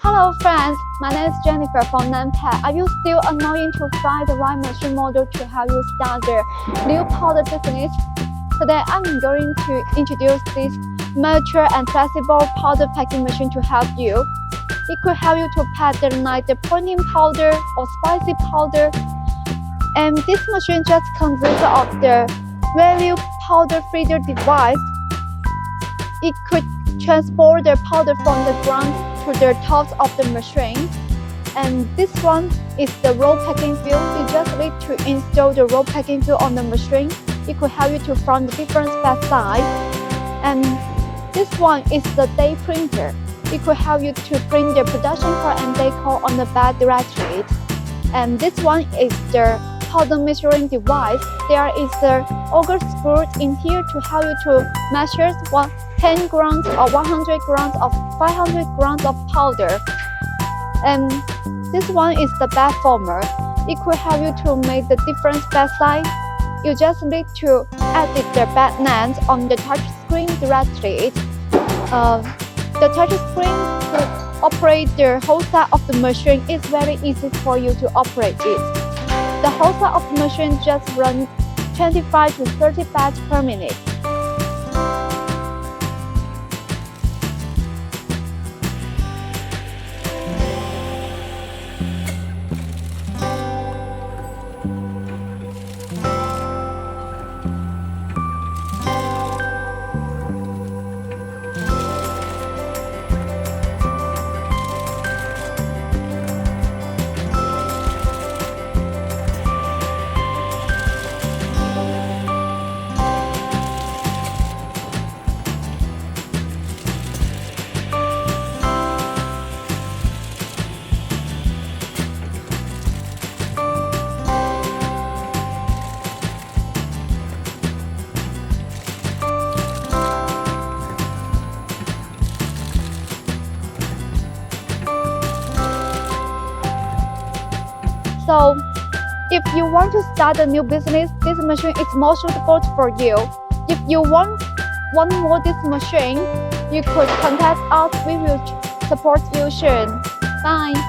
Hello friends, my name is Jennifer from Nanpad. Are you still annoying to find the right machine model to help you start the new powder business? Today I'm going to introduce this mature and flexible powder packing machine to help you. It could help you to pack the protein powder or spicy powder. And this machine just consists of the value powder feeder device. It could transport the powder from the ground to the tops of the machine. And this one is the roll packing field. You just need to install the roll packing field on the machine. It could help you to from the different spec size. And this one is the day printer. It could help you to print the production card and day code on the back directly. And this one is the powder measuring device. There is the Auger screw in here to help you to measure 10 grams or 100 grams of 500 grams of powder. And this one is the bag former. It could help you to make the different bag size. You just need to edit the bag length on the touch screen directly. The touch screen to operate the whole side of the machine is very easy for you to operate it. The whole side of the machine just runs 25 to 30 bags per minute. So, if you want to start a new business, this machine is more suitable for you. If you want more this machine, you could contact us. We will support you soon. Bye.